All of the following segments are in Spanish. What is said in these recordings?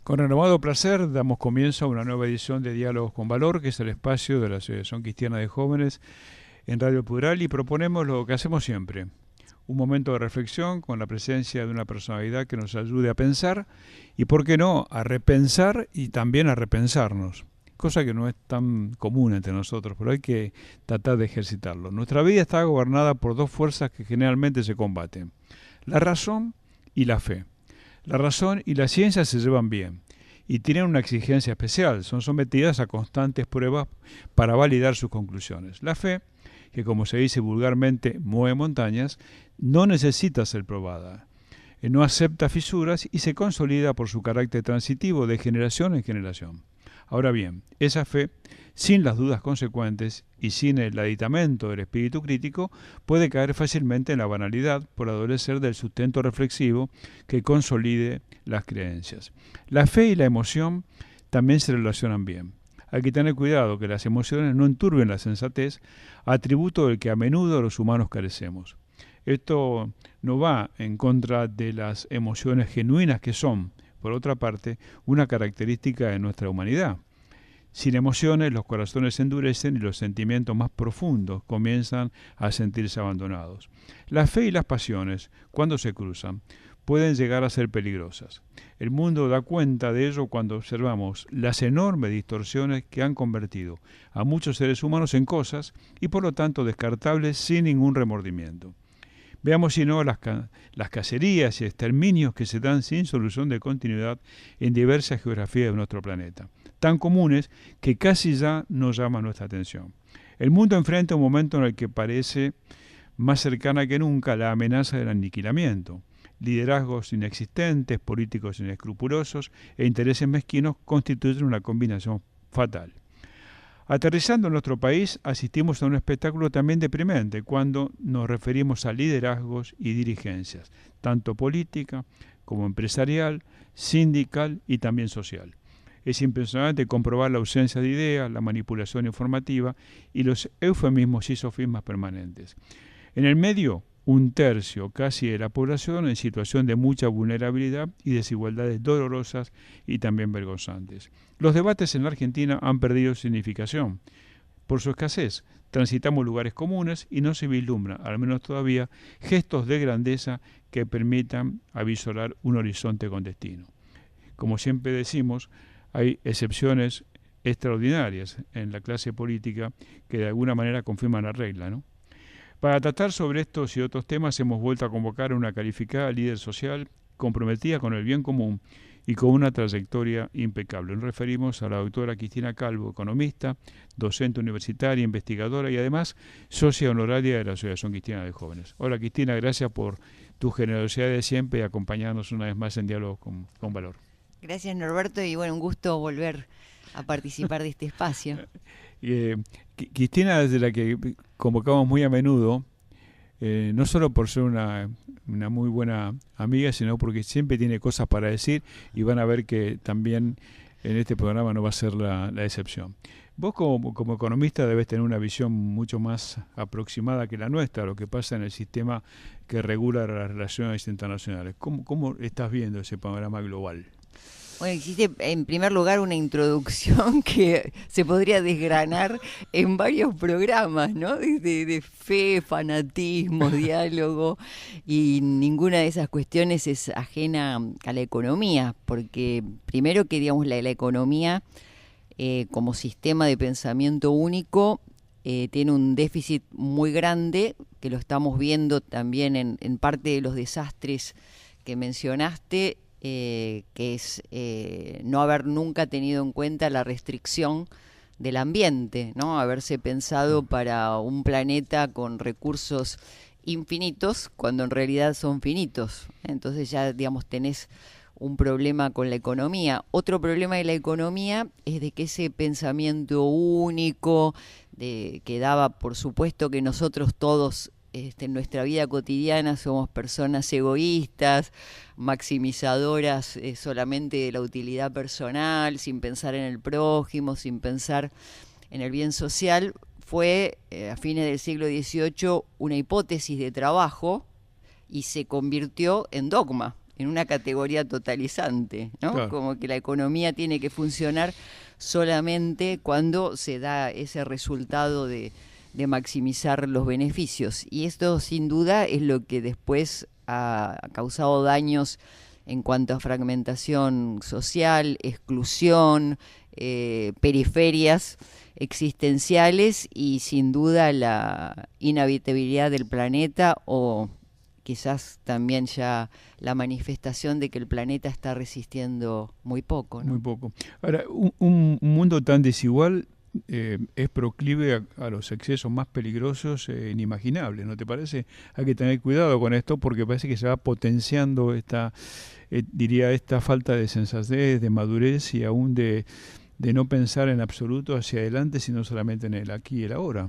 Con renovado placer damos comienzo a una nueva edición de Diálogos con Valor, que es el espacio de la Asociación Cristiana de Jóvenes en Radio Plural, y proponemos lo que hacemos siempre, un momento de reflexión con la presencia de una personalidad que nos ayude a pensar y, por qué no, a repensar y también a repensarnos, cosa que no es tan común entre nosotros, pero hay que tratar de ejercitarlo. Nuestra vida está gobernada por dos fuerzas que generalmente se combaten, la razón y la fe. La razón y la ciencia se llevan bien y tienen una exigencia especial, son sometidas a constantes pruebas para validar sus conclusiones. La fe, que como se dice vulgarmente mueve montañas, no necesita ser probada, no acepta fisuras y se consolida por su carácter transitivo de generación en generación. Ahora bien, esa fe, sin las dudas consecuentes y sin el aditamento del espíritu crítico, puede caer fácilmente en la banalidad por adolecer del sustento reflexivo que consolide las creencias. La fe y la emoción también se relacionan bien. Hay que tener cuidado que las emociones no enturben la sensatez, atributo del que a menudo los humanos carecemos. Esto no va en contra de las emociones genuinas que son, por otra parte, una característica de nuestra humanidad. Sin emociones, los corazones se endurecen y los sentimientos más profundos comienzan a sentirse abandonados. La fe y las pasiones, cuando se cruzan, pueden llegar a ser peligrosas. El mundo da cuenta de ello cuando observamos las enormes distorsiones que han convertido a muchos seres humanos en cosas y por lo tanto descartables sin ningún remordimiento. Veamos si no las cacerías y exterminios que se dan sin solución de continuidad en diversas geografías de nuestro planeta, tan comunes que casi ya no llaman nuestra atención. El mundo enfrenta un momento en el que parece más cercana que nunca la amenaza del aniquilamiento. Liderazgos inexistentes, políticos inescrupulosos e intereses mezquinos constituyen una combinación fatal. Aterrizando en nuestro país, asistimos a un espectáculo también deprimente cuando nos referimos a liderazgos y dirigencias, tanto política como empresarial, sindical y también social. Es impresionante comprobar la ausencia de ideas, la manipulación informativa y los eufemismos y sofismas permanentes. En el medio, un tercio casi de la población en situación de mucha vulnerabilidad y desigualdades dolorosas y también vergonzantes. Los debates en la Argentina han perdido significación por su escasez. Transitamos lugares comunes y no se vislumbra, al menos todavía, gestos de grandeza que permitan avisorar un horizonte con destino. Como siempre decimos, hay excepciones extraordinarias en la clase política que de alguna manera confirman la regla, ¿no? Para tratar sobre estos y otros temas hemos vuelto a convocar a una calificada líder social comprometida con el bien común y con una trayectoria impecable. Nos referimos a la doctora Cristina Calvo, economista, docente universitaria, investigadora y además socia honoraria de la Asociación Cristiana de Jóvenes. Hola Cristina, gracias por tu generosidad de siempre y acompañarnos una vez más en Diálogo con Valor. Gracias Norberto y bueno, un gusto volver a participar de este espacio. Cristina, desde la que convocamos muy a menudo, no solo por ser una muy buena amiga, sino porque siempre tiene cosas para decir y van a ver que también en este programa no va a ser la excepción. Vos como economista debes tener una visión mucho más aproximada que la nuestra, lo que pasa en el sistema que regula las relaciones internacionales. ¿Cómo estás viendo ese panorama global? Bueno, existe en primer lugar una introducción que se podría desgranar en varios programas, ¿no? De fe, fanatismo, diálogo, y ninguna de esas cuestiones es ajena a la economía, porque primero que digamos la economía como sistema de pensamiento único tiene un déficit muy grande, que lo estamos viendo también en parte de los desastres que mencionaste, que es no haber nunca tenido en cuenta la restricción del ambiente, ¿no? Haberse pensado para un planeta con recursos infinitos cuando en realidad son finitos. Entonces ya, digamos, tenés un problema con la economía. Otro problema de la economía es de que ese pensamiento único, que daba por supuesto que nosotros todos en nuestra vida cotidiana somos personas egoístas, maximizadoras solamente de la utilidad personal, sin pensar en el prójimo, sin pensar en el bien social, fue a fines del siglo XVIII una hipótesis de trabajo y se convirtió en dogma en una categoría totalizante, ¿no? Claro. Como que la economía tiene que funcionar solamente cuando se da ese resultado de maximizar los beneficios. Y esto sin duda es lo que después ha causado daños en cuanto a fragmentación social, exclusión, periferias existenciales y sin duda la inhabitabilidad del planeta, o quizás también ya la manifestación de que el planeta está resistiendo muy poco, ¿no? Muy poco. Ahora, un mundo tan desigual es proclive a los excesos más peligrosos inimaginables, ¿no te parece? Hay que tener cuidado con esto porque parece que se va potenciando diría, esta falta de sensatez, de madurez y aún de no pensar en absoluto hacia adelante, sino solamente en el aquí y el ahora.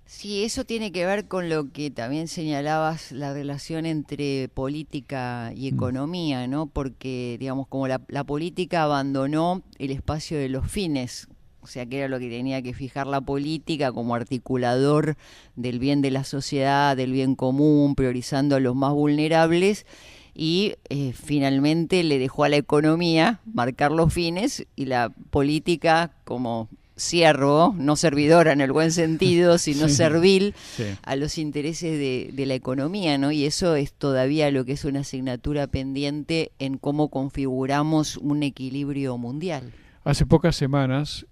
Sí, eso tiene que ver con lo que también señalabas, la relación entre política y Mm. economía, ¿no? Porque, digamos, como la política abandonó el espacio de los fines, o sea, que era lo que tenía que fijar la política como articulador del bien de la sociedad, del bien común, priorizando a los más vulnerables, y finalmente le dejó a la economía marcar los fines y la política como siervo, no servidora en el buen sentido, sino Sí, servil sí. a los intereses de la economía, ¿no? Y eso es todavía lo que es una asignatura pendiente en cómo configuramos un equilibrio mundial. Hace pocas semanas,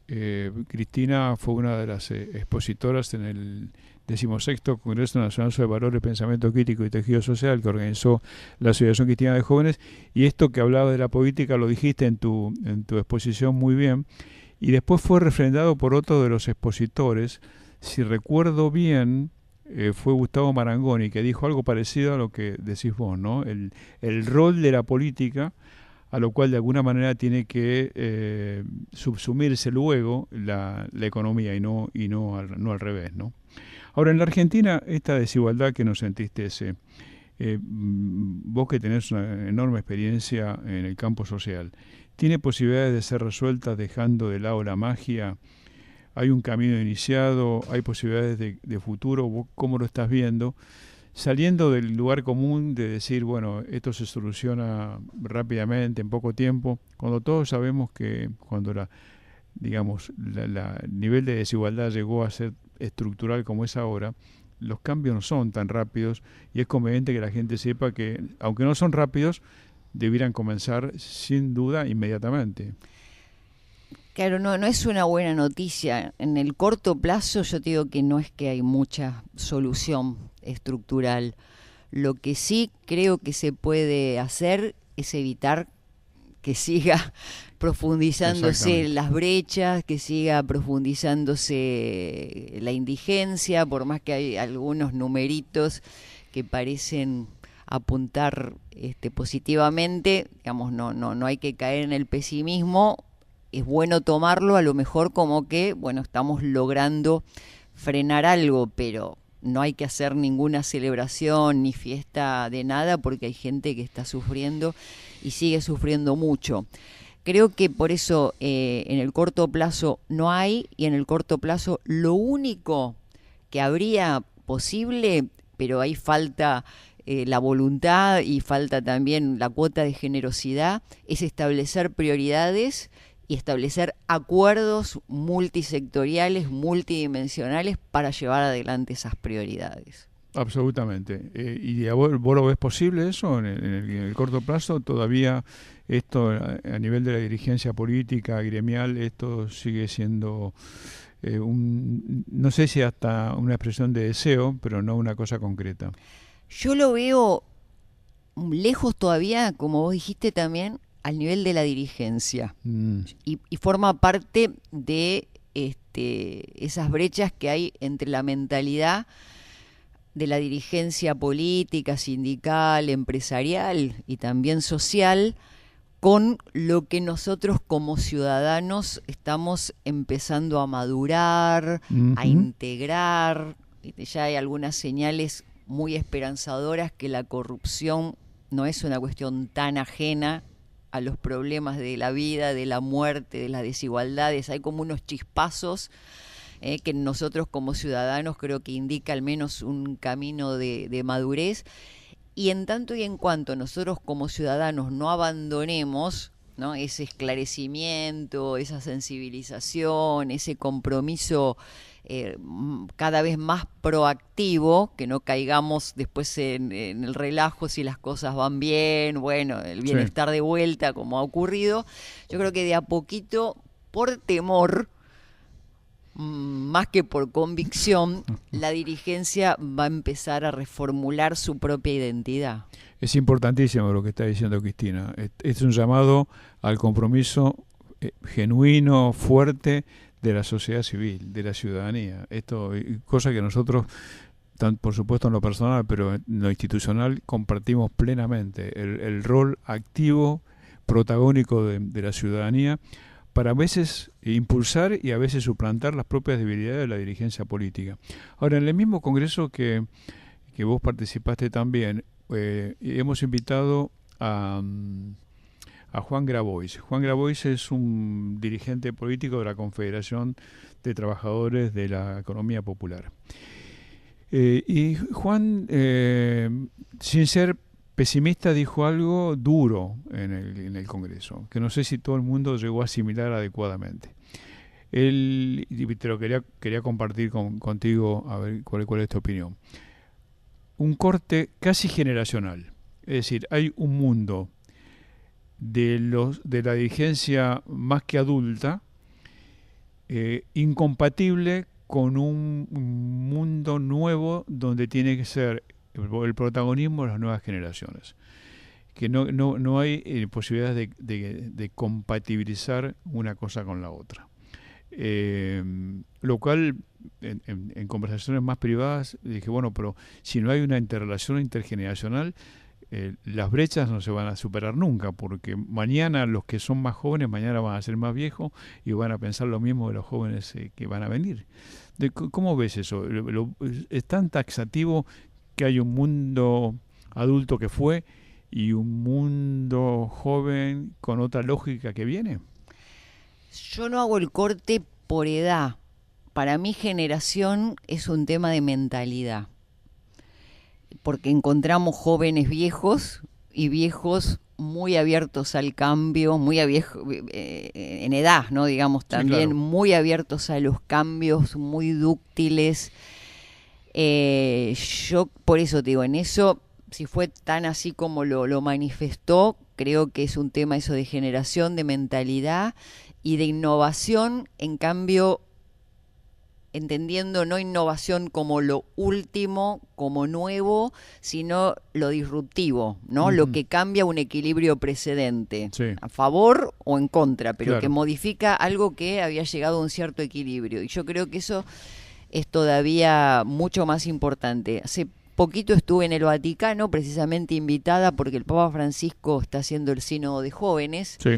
Cristina fue una de las expositoras en el 16º Congreso Nacional sobre Valores, Pensamiento Crítico y Tejido Social que organizó la Asociación Cristiana de Jóvenes, y esto que hablaba de la política lo dijiste en tu exposición muy bien, y después fue refrendado por otro de los expositores, si recuerdo bien, fue Gustavo Marangoni, que dijo algo parecido a lo que decís vos, ¿no? El rol de la política, a lo cual de alguna manera tiene que subsumirse luego la economía no al revés, ¿no? Ahora, en la Argentina, esta desigualdad que nos entristece, vos que tenés una enorme experiencia en el campo social, ¿tiene posibilidades de ser resuelta dejando de lado la magia? ¿Hay un camino iniciado? ¿Hay posibilidades de futuro? ¿Vos cómo lo estás viendo? Saliendo del lugar común de decir, bueno, esto se soluciona rápidamente, en poco tiempo, cuando todos sabemos que cuando digamos, el nivel de desigualdad llegó a ser estructural como es ahora, los cambios no son tan rápidos y es conveniente que la gente sepa que, aunque no son rápidos, debieran comenzar sin duda inmediatamente. Claro, no es una buena noticia. En el corto plazo yo te digo que no es que hay mucha solución estructural. Lo que sí creo que se puede hacer es evitar que siga profundizándose las brechas, que siga profundizándose la indigencia, por más que hay algunos numeritos que parecen apuntar positivamente, digamos, no hay que caer en el pesimismo. Es bueno tomarlo a lo mejor como que, bueno, estamos logrando frenar algo, pero no hay que hacer ninguna celebración ni fiesta de nada porque hay gente que está sufriendo y sigue sufriendo mucho. Creo que por eso en el corto plazo no hay, y en el corto plazo lo único que habría posible, pero ahí falta la voluntad y falta también la cuota de generosidad, es establecer prioridades y establecer acuerdos multisectoriales, multidimensionales para llevar adelante esas prioridades. Absolutamente. ¿Y vos lo ves posible eso en el corto plazo? Todavía esto a nivel de la dirigencia política, gremial, esto sigue siendo no sé si hasta una expresión de deseo, pero no una cosa concreta. Yo lo veo lejos todavía, como vos dijiste también, al nivel de la dirigencia. Y forma parte de esas brechas que hay entre la mentalidad de la dirigencia política, sindical, empresarial y también social, con lo que nosotros como ciudadanos estamos empezando a madurar, a integrar. Ya hay algunas señales muy esperanzadoras que la corrupción no es una cuestión tan ajena a los problemas de la vida, de la muerte, de las desigualdades. Hay como unos chispazos que nosotros como ciudadanos creo que indica al menos un camino de madurez. y en tanto y en cuanto nosotros como ciudadanos no abandonemos, ¿no?, ese esclarecimiento, esa sensibilización, ese compromiso cada vez más proactivo, que no caigamos después en el relajo si las cosas van bien, bueno, el bienestar de vuelta como ha ocurrido. Yo creo que de a poquito, por temor, más que por convicción, la dirigencia va a empezar a reformular su propia identidad. Es importantísimo lo que está diciendo Cristina. Es un llamado al compromiso genuino, fuerte de la sociedad civil, de la ciudadanía. Esto, cosa que nosotros, por supuesto en lo personal, pero en lo institucional, compartimos plenamente. El rol activo, protagónico de la ciudadanía, para a veces impulsar y a veces suplantar las propias debilidades de la dirigencia política. Ahora, en el mismo congreso que vos participaste también, hemos invitado a Juan Grabois. Juan Grabois es un dirigente político de la Confederación de Trabajadores de la Economía Popular. Y Juan, sin ser pesimista, dijo algo duro en el Congreso, que no sé si todo el mundo llegó a asimilar adecuadamente. Él, y te lo quería compartir contigo, a ver cuál es tu opinión. Un corte casi generacional. Es decir, hay un mundo de la dirigencia más que adulta, incompatible con un mundo nuevo donde tiene que ser el protagonismo de las nuevas generaciones. Que no hay posibilidades de compatibilizar una cosa con la otra. Lo cual, en conversaciones más privadas, dije, bueno, pero si no hay una interrelación intergeneracional, las brechas no se van a superar nunca, porque mañana los que son más jóvenes, mañana van a ser más viejos y van a pensar lo mismo de los jóvenes que van a venir. ¿Cómo ves eso? ¿Es tan taxativo que hay un mundo adulto que fue y un mundo joven con otra lógica que viene? Yo no hago el corte por edad. Para mi generación es un tema de mentalidad. Porque encontramos jóvenes viejos y viejos muy abiertos al cambio, en edad, ¿no? Digamos, también, sí, claro, muy abiertos a los cambios, muy dúctiles. Yo por eso te digo, en eso, si fue tan así como lo manifestó, creo que es un tema eso de generación, de mentalidad y de innovación, en cambio, entendiendo no innovación como lo último, como nuevo, sino lo disruptivo, ¿no? Uh-huh. Lo que cambia un equilibrio precedente, sí, a favor o en contra, pero claro, que modifica algo que había llegado a un cierto equilibrio. Y yo creo que eso es todavía mucho más importante. Hace poquito estuve en el Vaticano, precisamente invitada porque el Papa Francisco está haciendo el Sínodo de Jóvenes, sí,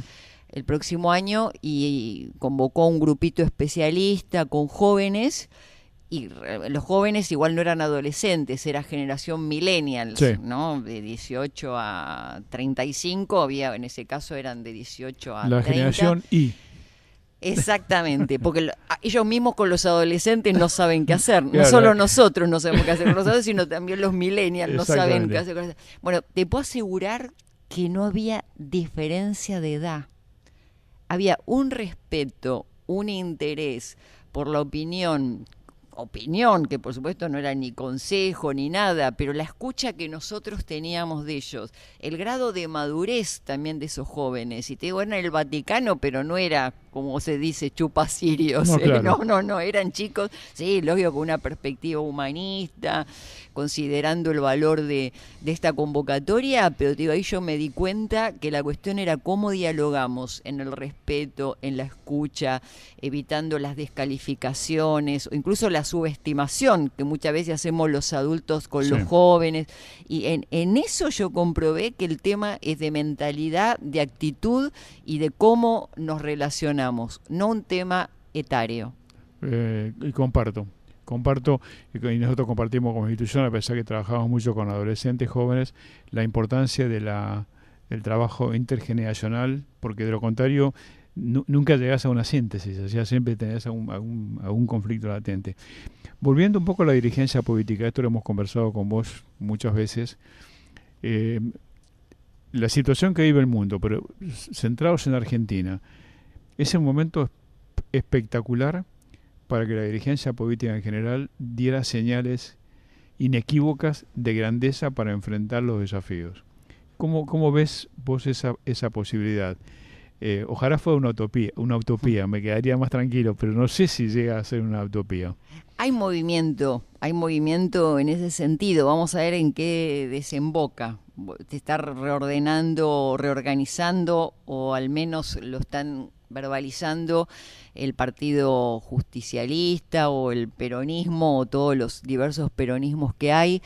el próximo año, y convocó un grupito especialista con jóvenes, y los jóvenes igual no eran adolescentes, era generación millennials, sí, ¿no? De 18 a 35, había, en ese caso eran de 18 a 30. La generación Y. Exactamente, porque ellos mismos con los adolescentes no saben qué hacer. No solo nosotros no sabemos qué hacer con los adolescentes, sino también los millennials no saben qué hacer con los... Bueno, te puedo asegurar que no había diferencia de edad. Había un respeto, un interés por la opinión que por supuesto no era ni consejo ni nada, pero la escucha que nosotros teníamos de ellos, el grado de madurez también de esos jóvenes. Y te digo, eran el Vaticano, pero no era, como se dice, chupacirios. No, claro, no, eran chicos, sí, lógico, con una perspectiva humanista, considerando el valor de esta convocatoria, pero te digo, ahí yo me di cuenta que la cuestión era cómo dialogamos en el respeto, en la escucha, evitando las descalificaciones o incluso la subestimación que muchas veces hacemos los adultos con, sí, los jóvenes. Y en eso yo comprobé que el tema es de mentalidad, de actitud y de cómo nos relacionamos, no un tema etario. Y comparto, y nosotros compartimos como institución, a pesar que trabajamos mucho con adolescentes, jóvenes, la importancia del trabajo intergeneracional, porque de lo contrario nunca llegás a una síntesis, o sea, siempre tenés algún conflicto latente. Volviendo un poco a la dirigencia política, esto lo hemos conversado con vos muchas veces, Eh, la situación que vive el mundo, pero centrados en Argentina, es un momento espectacular para que la dirigencia política en general diera señales inequívocas de grandeza para enfrentar los desafíos. ¿Cómo ves vos esa posibilidad? Ojalá fuera una utopía, me quedaría más tranquilo, pero no sé si llega a ser una utopía. Hay movimiento en ese sentido. Vamos a ver en qué desemboca. Se está reordenando, reorganizando, o al menos lo están verbalizando el Partido Justicialista o el peronismo o todos los diversos peronismos que hay.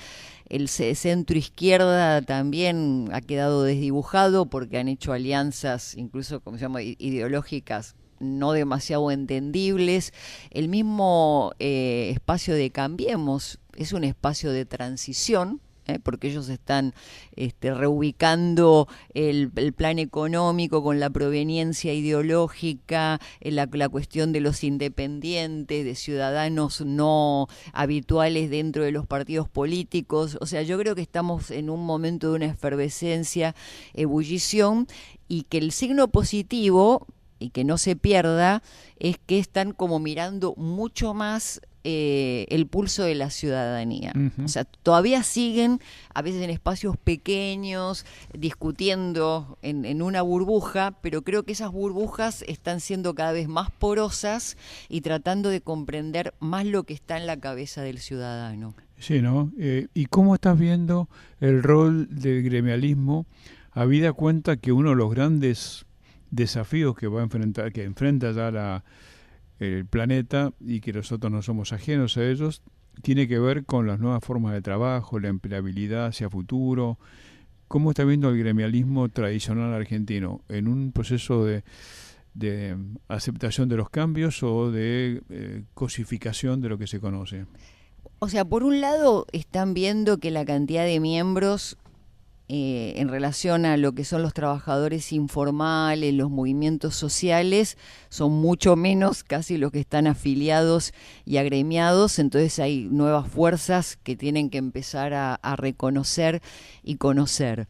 El centro izquierda también ha quedado desdibujado porque han hecho alianzas, incluso, como se llama, ideológicas no demasiado entendibles. El mismo espacio de Cambiemos es un espacio de transición, porque ellos están reubicando el plan económico con la proveniencia ideológica, la cuestión de los independientes, de ciudadanos no habituales dentro de los partidos políticos. O sea, yo creo que estamos en un momento de una efervescencia, ebullición, y que el signo positivo, y que no se pierda, es que están como mirando mucho más el pulso de la ciudadanía. O sea, todavía siguen a veces en espacios pequeños, discutiendo en una burbuja, pero creo que esas burbujas están siendo cada vez más porosas y tratando de comprender más lo que está en la cabeza del ciudadano. Sí, ¿no? ¿Y cómo estás viendo el rol del gremialismo, habida cuenta que uno de los grandes desafíos que enfrenta ya el planeta, y que nosotros no somos ajenos a ellos, tiene que ver con las nuevas formas de trabajo, la empleabilidad hacia futuro? ¿Cómo está viendo el gremialismo tradicional argentino en un proceso de aceptación de los cambios o de cosificación de lo que se conoce? O sea, por un lado están viendo que la cantidad de miembros en relación a lo que son los trabajadores informales, los movimientos sociales, son mucho menos casi los que están afiliados y agremiados. Entonces hay nuevas fuerzas que tienen que empezar a reconocer y conocer.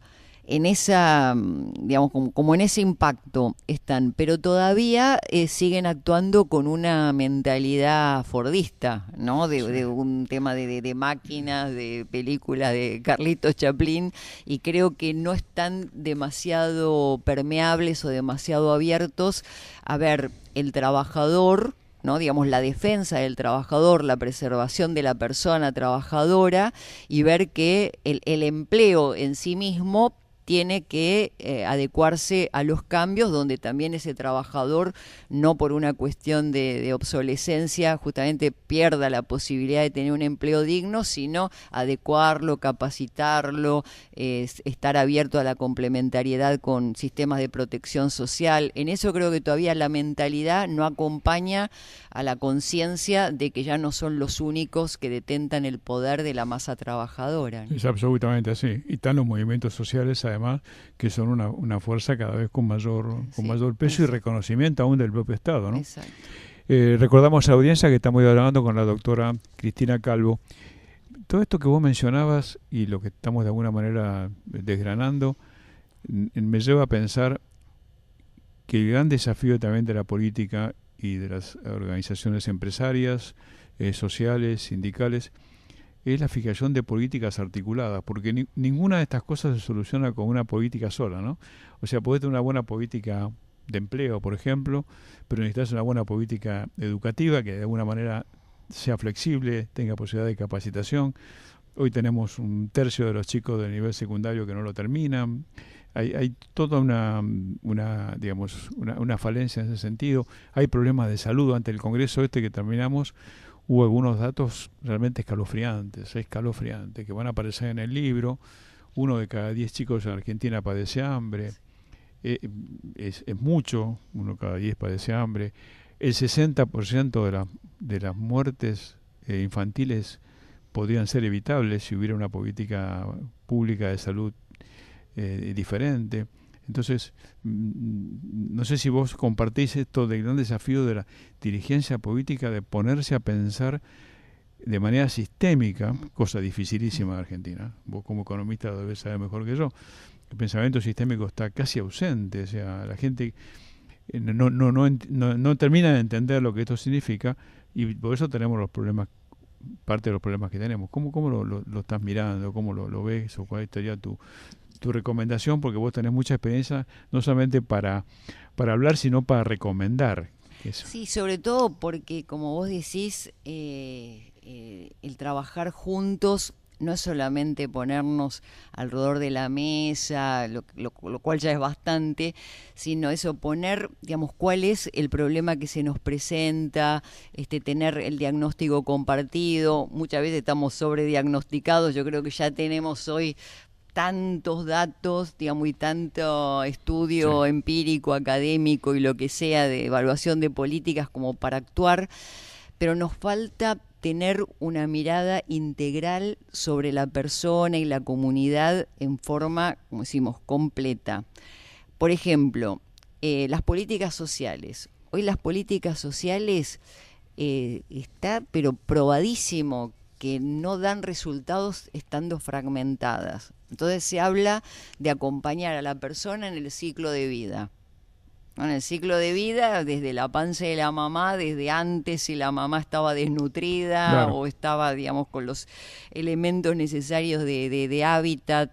En esa, digamos, como en ese impacto están, pero todavía siguen actuando con una mentalidad fordista, ¿no? De un tema de máquinas, de películas de Carlitos Chaplin, y creo que no están demasiado permeables o demasiado abiertos a ver el trabajador, ¿no? Digamos, la defensa del trabajador, la preservación de la persona trabajadora, y ver que el empleo en sí mismo tiene que adecuarse a los cambios, donde también ese trabajador, no por una cuestión de obsolescencia, justamente pierda la posibilidad de tener un empleo digno, sino adecuarlo, capacitarlo, estar abierto a la complementariedad con sistemas de protección social. En eso creo que todavía la mentalidad no acompaña a la conciencia de que ya no son los únicos que detentan el poder de la masa trabajadora, ¿no? Es absolutamente así. Y están los movimientos sociales, además, que son una fuerza cada vez con mayor peso y reconocimiento aún del propio Estado, ¿no? Exacto. Recordamos a la audiencia que estamos hablando con la doctora Cristina Calvo. Todo esto que vos mencionabas y lo que estamos de alguna manera desgranando me lleva a pensar que el gran desafío también de la política y de las organizaciones empresarias, sociales, sindicales, es la fijación de políticas articuladas, porque ninguna de estas cosas se soluciona con una política sola, ¿no? O sea, podés tener una buena política de empleo, por ejemplo, pero necesitas una buena política educativa que de alguna manera sea flexible, tenga posibilidad de capacitación. Hoy tenemos un tercio de los chicos del nivel secundario que no lo terminan. Hay toda una falencia en ese sentido. Hay problemas de salud. Ante el Congreso que terminamos, hubo algunos datos realmente escalofriantes, que van a aparecer en el libro. 1 de cada 10 chicos en Argentina padece hambre. Es mucho, 1 de cada 10 padece hambre. El 60% de las muertes infantiles podrían ser evitables si hubiera una política pública de salud diferente. Entonces, no sé si vos compartís esto del gran desafío de la dirigencia política de ponerse a pensar de manera sistémica, cosa dificilísima en Argentina, vos como economista lo debes saber mejor que yo, el pensamiento sistémico está casi ausente, o sea, la gente no termina de entender lo que esto significa y por eso tenemos los problemas, parte de los problemas que tenemos. ¿Cómo lo estás mirando? ¿Cómo lo ves? ¿O cuál sería tu recomendación? Porque vos tenés mucha experiencia, no solamente para hablar, sino para recomendar. Eso. Sí, sobre todo porque, como vos decís, el trabajar juntos no es solamente ponernos alrededor de la mesa, lo cual ya es bastante, sino eso, poner, digamos, cuál es el problema que se nos presenta, tener el diagnóstico compartido. Muchas veces estamos sobrediagnosticados, yo creo que ya tenemos hoy tantos datos, digamos, y tanto estudio empírico, académico y lo que sea de evaluación de políticas como para actuar, pero nos falta tener una mirada integral sobre la persona y la comunidad en forma, como decimos, completa. Por ejemplo, las políticas sociales. Hoy las políticas sociales está, pero probadísimo, que no dan resultados estando fragmentadas. Entonces se habla de acompañar a la persona en el ciclo de vida. En el ciclo de vida, desde la panza de la mamá, desde antes si la mamá estaba desnutrida, claro, o estaba, digamos, con los elementos necesarios de hábitat,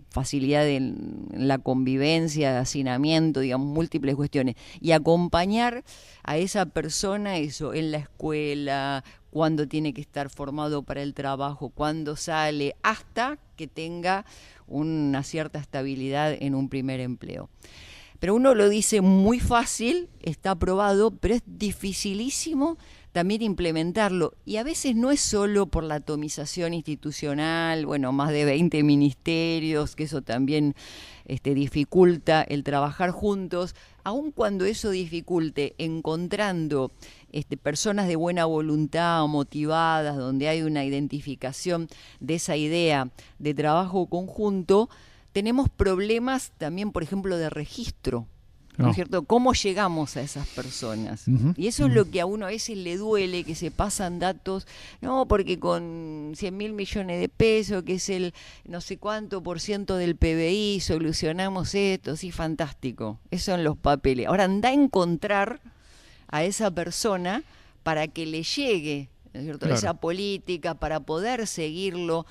facilidad en la convivencia, de hacinamiento, digamos, múltiples cuestiones. Y acompañar a esa persona, eso, en la escuela, cuándo tiene que estar formado para el trabajo, cuándo sale, hasta que tenga una cierta estabilidad en un primer empleo. Pero uno lo dice muy fácil, está aprobado, pero es dificilísimo también implementarlo. Y a veces no es solo por la atomización institucional, bueno, más de 20 ministerios, que eso también dificulta el trabajar juntos, aun cuando eso dificulte, encontrando personas de buena voluntad o motivadas, donde hay una identificación de esa idea de trabajo conjunto, tenemos problemas también, por ejemplo, de registro, ¿no es cierto? ¿Cómo llegamos a esas personas? Y eso es lo que a uno a veces le duele, que se pasan datos, no, porque con 100.000 millones de pesos, que es el no sé cuánto % del PBI, solucionamos esto, sí, fantástico. Eso en los papeles. Ahora anda a encontrar a esa persona para que le llegue, ¿no es cierto?, claro, esa política, para poder seguirlo.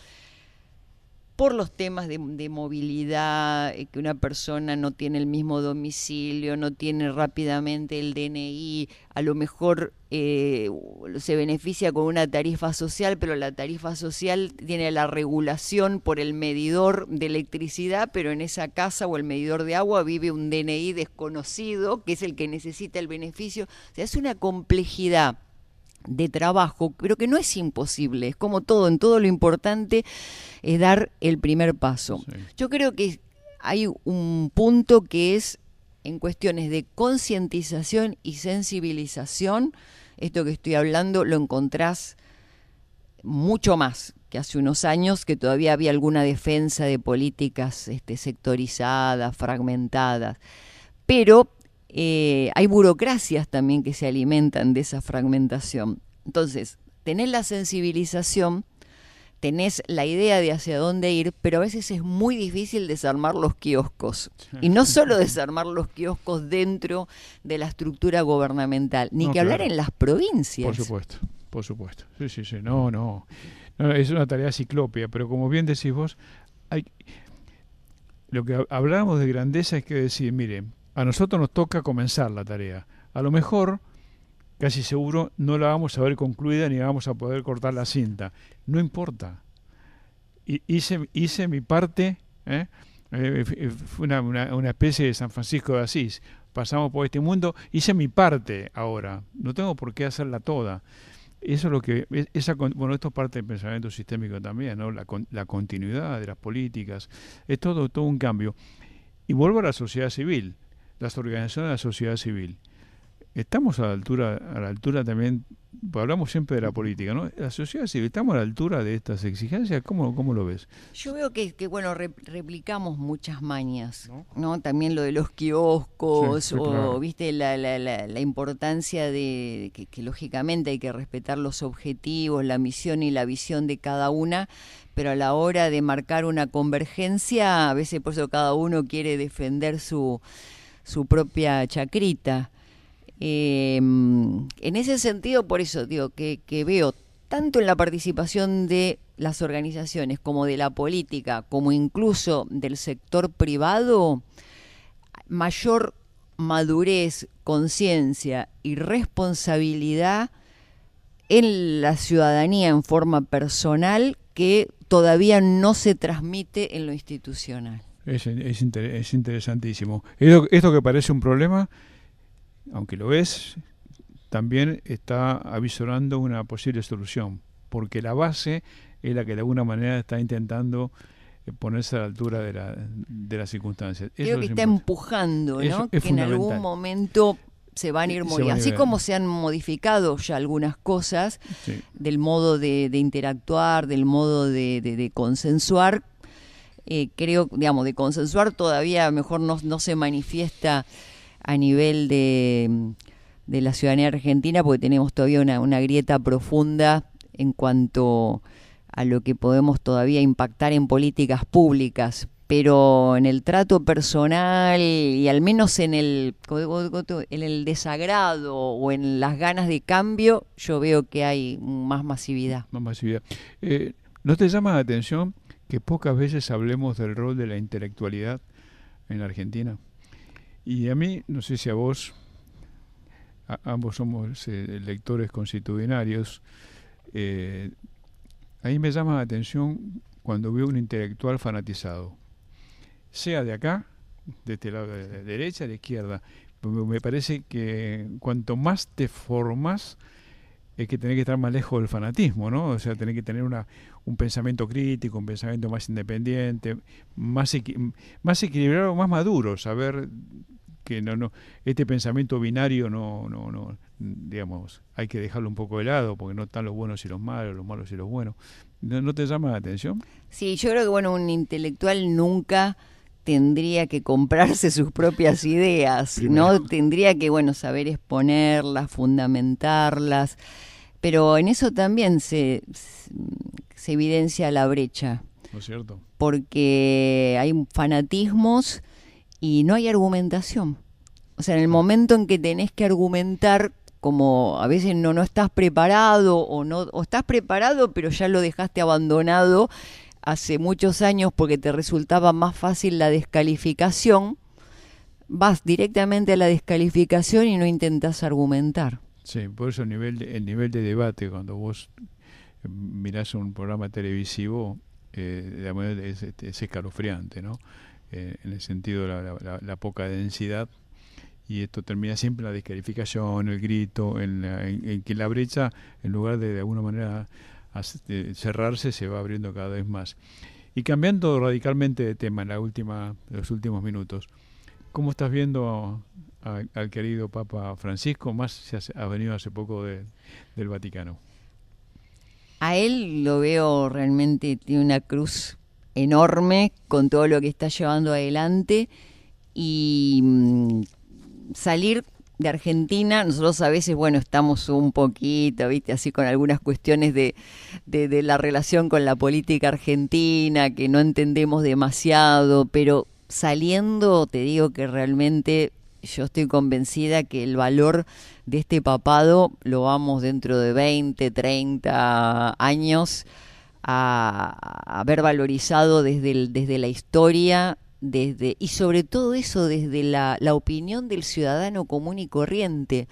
Por los temas de movilidad, que una persona no tiene el mismo domicilio, no tiene rápidamente el DNI, a lo mejor se beneficia con una tarifa social, pero la tarifa social tiene la regulación por el medidor de electricidad, pero en esa casa o el medidor de agua vive un DNI desconocido, que es el que necesita el beneficio. O sea, es una complejidad de trabajo, pero que no es imposible, es como todo, en todo lo importante es dar el primer paso. Sí. Yo creo que hay un punto que es en cuestiones de concientización y sensibilización, esto que estoy hablando lo encontrás mucho más que hace unos años, que todavía había alguna defensa de políticas sectorizadas, fragmentadas, pero hay burocracias también que se alimentan de esa fragmentación. Entonces, tenés la sensibilización, tenés la idea de hacia dónde ir, pero a veces es muy difícil desarmar los kioscos. Y no solo desarmar los kioscos dentro de la estructura gubernamental, ni que hablar en las provincias. Por supuesto. Sí. No, es una tarea ciclópea, pero como bien decís vos, lo que hablamos de grandeza es que decir, mire, a nosotros nos toca comenzar la tarea. A lo mejor, casi seguro, no la vamos a ver concluida ni vamos a poder cortar la cinta. No importa. Hice mi parte, fue una especie de San Francisco de Asís. Pasamos por este mundo, hice mi parte ahora. No tengo por qué hacerla toda. Eso es lo que bueno, esto es parte del pensamiento sistémico también, ¿no? La continuidad de las políticas. Es todo un cambio. Y vuelvo a la sociedad civil. Las organizaciones de la sociedad civil. estamos a la altura también, pues hablamos siempre de la política, ¿no? La sociedad civil, ¿estamos a la altura de estas exigencias? ¿Cómo lo ves? Yo veo que bueno, replicamos muchas mañas, ¿No? ¿no? También lo de los kioscos, Sí, o claro. viste la importancia de que lógicamente hay que respetar los objetivos, la misión y la visión de cada una, pero a la hora de marcar una convergencia, a veces por eso cada uno quiere defender su propia chacrita. En ese sentido, por eso digo que veo tanto en la participación de las organizaciones como de la política, como incluso del sector privado, mayor madurez, conciencia y responsabilidad en la ciudadanía en forma personal que todavía no se transmite en lo institucional. Es interesantísimo. Esto que parece un problema, aunque lo es, también está avisorando una posible solución, porque la base es la que de alguna manera está intentando ponerse a la altura de las circunstancias. Creo Eso que es está importante. empujando, Eso ¿no? es Que en algún fundamental. momento se van a ir Se modificando. van a Así ir. como se han modificado ya algunas cosas Sí. del modo de interactuar, del modo de consensuar, creo, digamos, de consensuar todavía mejor no se manifiesta a nivel de la ciudadanía argentina, porque tenemos todavía una grieta profunda en cuanto a lo que podemos todavía impactar en políticas públicas, pero en el trato personal y al menos en el desagrado o en las ganas de cambio, yo veo que hay más masividad. Más masividad. ¿No te llama la atención que pocas veces hablemos del rol de la intelectualidad en la Argentina? Y a mí, no sé si a vos, ambos somos lectores constitucionarios, a mí me llama la atención cuando veo un intelectual fanatizado, sea de acá, de este lado de la derecha, de la izquierda. Me parece que cuanto más te formas, es que tenés que estar más lejos del fanatismo, ¿no? O sea, tenés que tener un pensamiento crítico, un pensamiento más independiente, más equilibrado, más maduro, saber que este pensamiento binario no, digamos, hay que dejarlo un poco de lado, porque no están los buenos y los malos y los buenos. ¿No te llama la atención? Sí, yo creo que bueno, un intelectual nunca tendría que comprarse sus propias ideas, Primero. ¿no? Tendría que, bueno, saber exponerlas, fundamentarlas, pero en eso también se evidencia la brecha, ¿No es cierto? porque hay fanatismos y no hay argumentación. O sea, en el momento en que tenés que argumentar, como a veces no estás preparado o estás preparado pero ya lo dejaste abandonado hace muchos años porque te resultaba más fácil la descalificación, vas directamente a la descalificación y no intentás argumentar. Sí, por eso el nivel de debate, cuando vos mirás un programa televisivo, es escalofriante, ¿no? En el sentido de la poca densidad, y esto termina siempre en la descalificación, el grito, en que la brecha, en lugar de alguna manera cerrarse, se va abriendo cada vez más. Y cambiando radicalmente de tema en los últimos minutos, ¿cómo estás viendo al querido Papa Francisco? Más se ha venido hace poco del Vaticano. A él lo veo realmente, tiene una cruz enorme con todo lo que está llevando adelante y salir de Argentina, nosotros a veces, bueno, estamos un poquito, viste, así con algunas cuestiones de la relación con la política argentina, que no entendemos demasiado, pero saliendo, te digo que realmente yo estoy convencida que el valor de este papado lo vamos dentro de 20, 30 años a haber valorizado desde la historia, y sobre todo eso desde la opinión del ciudadano común y corriente.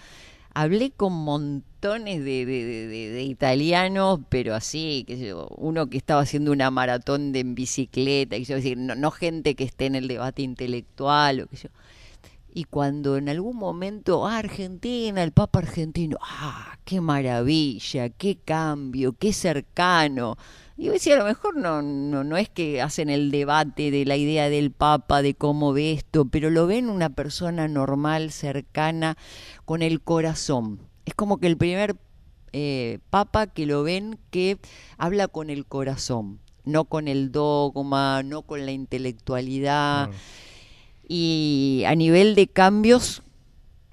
Hablé con montones de italianos, pero así, que yo, uno que estaba haciendo una maratón en bicicleta, y yo decir, no gente que esté en el debate intelectual, o que yo. y cuando en algún momento, Argentina, el Papa argentino, qué maravilla, qué cambio, qué cercano. Y yo decía, a lo mejor no es que hacen el debate de la idea del Papa, de cómo ve esto, pero lo ven una persona normal, cercana, con el corazón. Es como que el primer Papa que lo ven que habla con el corazón, no con el dogma, no con la intelectualidad. Claro. Y a nivel de cambios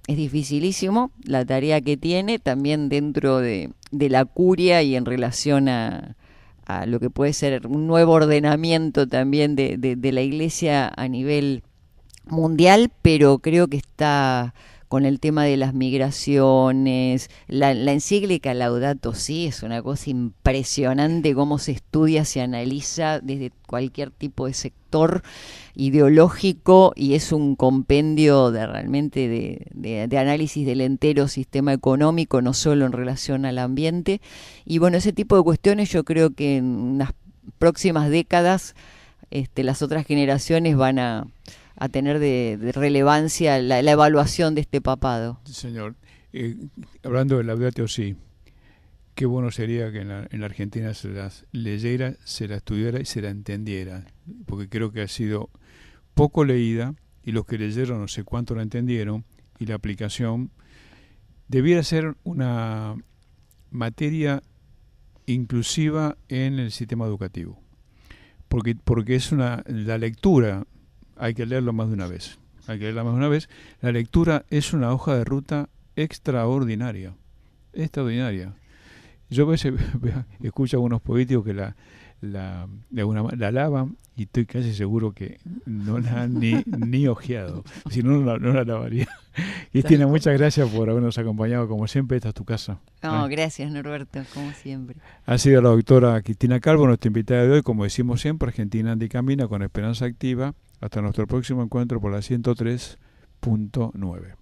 es dificilísimo la tarea que tiene, también dentro de la curia y en relación a lo que puede ser un nuevo ordenamiento también de la Iglesia a nivel mundial, pero creo que está con el tema de las migraciones, la encíclica Laudato Si es una cosa impresionante cómo se estudia, se analiza desde cualquier tipo de sector ideológico y es un compendio de realmente de análisis del entero sistema económico, no solo en relación al ambiente. Y bueno, ese tipo de cuestiones yo creo que en unas próximas décadas las otras generaciones van a tener de relevancia la evaluación de este papado. Sí, señor. Hablando de Laudato Si, qué bueno sería que en la Argentina se las leyera, se la estudiara y se la entendiera, porque creo que ha sido poco leída y los que leyeron no sé cuánto la entendieron y la aplicación debiera ser una materia inclusiva en el sistema educativo, porque es la lectura. Hay que leerlo más de una vez. La lectura es una hoja de ruta extraordinaria. Extraordinaria. Yo a veces escucho a algunos políticos que la alaban y estoy casi seguro que no la han ni ojeado. Si no, no la lavaría. Cristina, muchas gracias por habernos acompañado. Como siempre, esta es tu casa. No, gracias, Norberto, como siempre. Ha sido la doctora Cristina Calvo, nuestra invitada de hoy. Como decimos siempre, Argentina anda y camina con esperanza activa. Hasta nuestro próximo encuentro por la 103.9.